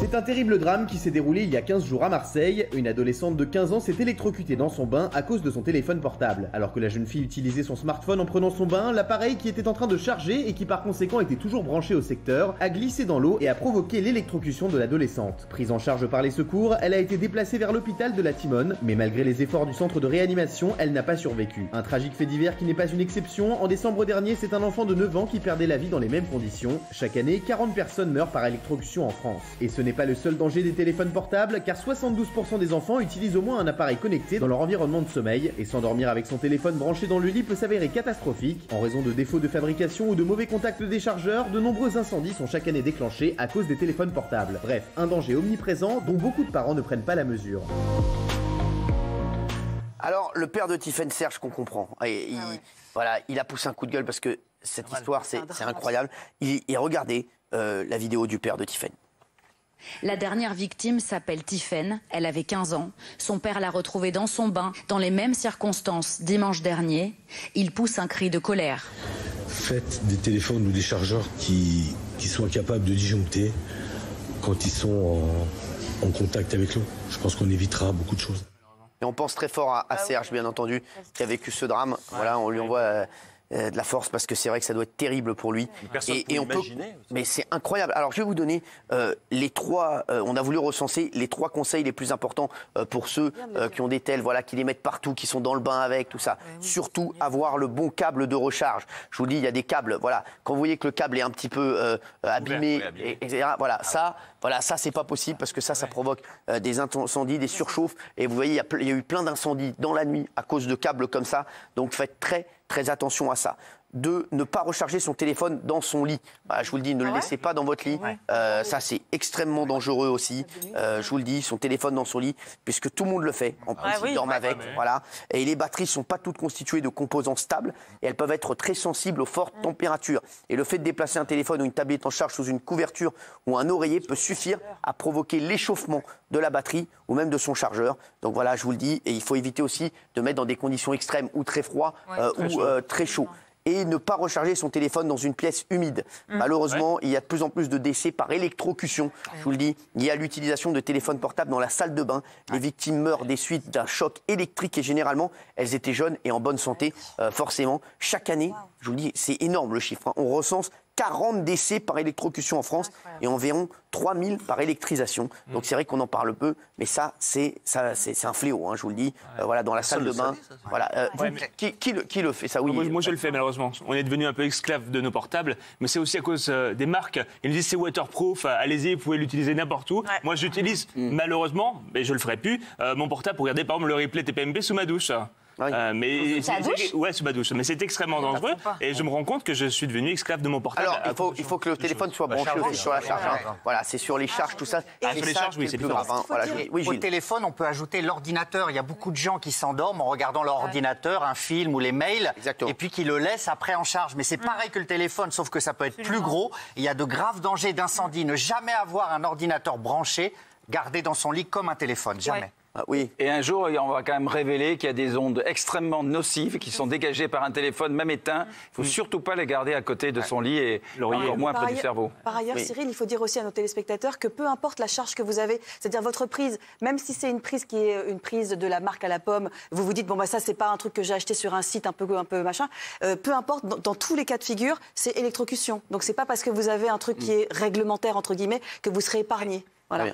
C'est un terrible drame qui s'est déroulé il y a 15 jours à Marseille. Une adolescente de 15 ans s'est électrocutée dans son bain à cause de son téléphone portable. Alors que la jeune fille utilisait son smartphone en prenant son bain, l'appareil qui était en train de charger et qui par conséquent était toujours branché au secteur a glissé dans l'eau et a provoqué l'électrocution de l'adolescente. Prise en charge par les secours, elle a été déplacée vers l'hôpital de la Timone, mais malgré les efforts du centre de réanimation, elle n'a pas survécu. Un tragique fait divers qui n'est pas une exception. En décembre dernier, c'est un enfant de 9 ans qui perdait la vie dans les mêmes conditions. Chaque année, 40 personnes meurent par électrocution en France. Et ce n'est pas le seul danger des téléphones portables, car 72% des enfants utilisent au moins un appareil connecté dans leur environnement de sommeil, et s'endormir avec son téléphone branché dans le lit peut s'avérer catastrophique. En raison de défauts de fabrication ou de mauvais contacts des chargeurs, de nombreux incendies sont chaque année déclenchés à cause des téléphones portables. Bref, un danger omniprésent dont beaucoup de parents ne prennent pas la mesure. Alors, le père de Tiffen, Serge, qu'on comprend, voilà, il a poussé un coup de gueule parce que cette histoire, c'est incroyable. Regardez la vidéo du père de Tiffen. La dernière victime s'appelle Tiffen, elle avait 15 ans. Son père l'a retrouvée dans son bain, dans les mêmes circonstances, dimanche dernier. Il pousse un cri de colère. Faites des téléphones ou des chargeurs qui soient capables de disjoncter quand ils sont en contact avec l'eau. Je pense qu'on évitera beaucoup de choses. Et on pense très fort à Serge, bien entendu, qui a vécu ce drame. Voilà, on lui envoie de la force parce que c'est vrai que ça doit être terrible pour lui. Et on peut, mais c'est incroyable. Alors je vais vous donner les trois. On a voulu recenser les trois conseils les plus importants pour ceux qui ont des tels, voilà, qui les mettent partout, qui sont dans le bain avec tout ça. Surtout avoir le bon câble de recharge. Je vous dis, il y a des câbles. Voilà, quand vous voyez que le câble est un petit peu abîmé, etc. Voilà, ça c'est pas possible parce que ça provoque des incendies, des surchauffes. Et vous voyez, il y a eu plein d'incendies dans la nuit à cause de câbles comme ça. Donc faites très attention à ça. De ne pas recharger son téléphone dans son lit. Voilà, je vous le dis, ne le laissez pas dans votre lit. Ça, c'est extrêmement dangereux aussi. Je vous le dis, son téléphone dans son lit, puisque tout le monde le fait. En plus, ils dorment avec. Voilà. Et les batteries ne sont pas toutes constituées de composants stables et elles peuvent être très sensibles aux fortes températures. Et le fait de déplacer un téléphone ou une tablette en charge sous une couverture ou un oreiller peut suffire à provoquer l'échauffement de la batterie ou même de son chargeur. Donc voilà, je vous le dis. Et il faut éviter aussi de mettre dans des conditions extrêmes ou très froid ou très chaud. Et ne pas recharger son téléphone dans une pièce humide. Malheureusement, il y a de plus en plus de décès par électrocution. Je vous le dis, il y a l'utilisation de téléphones portables dans la salle de bain. Les victimes meurent des suites d'un choc électrique et généralement, elles étaient jeunes et en bonne santé, forcément. Chaque année, je vous le dis, c'est énorme le chiffre. On recense 40 décès par électrocution en France et environ 3000 par électrisation. Donc c'est vrai qu'on en parle peu, mais ça c'est un fléau, hein, je vous le dis. Voilà, dans la salle de bain. Voilà. Qui le fait ça? Oui. Moi je le fais malheureusement. On est devenu un peu esclave de nos portables, mais c'est aussi à cause des marques. Ils nous disent c'est waterproof, allez-y, vous pouvez l'utiliser n'importe où. Moi j'utilise malheureusement, mais je le ferai plus, mon portable pour regarder par exemple le replay TPMP sous ma douche. Mais sous ma douche. Mais c'est extrêmement dangereux et je me rends compte que je suis devenu esclave de mon portable. Alors, il faut que le téléphone soit branché aussi sur la charge. Voilà, c'est sur les charges, tout ça. Sur les charges, oui, c'est plus grave. Au téléphone, on peut ajouter l'ordinateur. Il y a beaucoup de gens qui s'endorment en regardant leur ordinateur, un film ou les mails, et puis qui le laissent après en charge. Mais c'est pareil que le téléphone, sauf que ça peut être plus gros. Il y a de graves dangers d'incendie. Ne jamais avoir un ordinateur branché, gardé dans son lit comme un téléphone. Jamais. Oui. Et un jour, on va quand même révéler qu'il y a des ondes extrêmement nocives qui sont dégagées par un téléphone, même éteint. Il ne faut surtout pas les garder à côté de son lit et encore moins près du cerveau. Par ailleurs, Cyril, il faut dire aussi à nos téléspectateurs que peu importe la charge que vous avez, c'est-à-dire votre prise, même si c'est une prise qui est une prise de la marque à la pomme, vous vous dites, bon, bah, ça, c'est pas un truc que j'ai acheté sur un site un peu machin. Peu importe, dans tous les cas de figure, c'est électrocution. Donc, c'est pas parce que vous avez un truc qui est réglementaire, entre guillemets, que vous serez épargné. Voilà.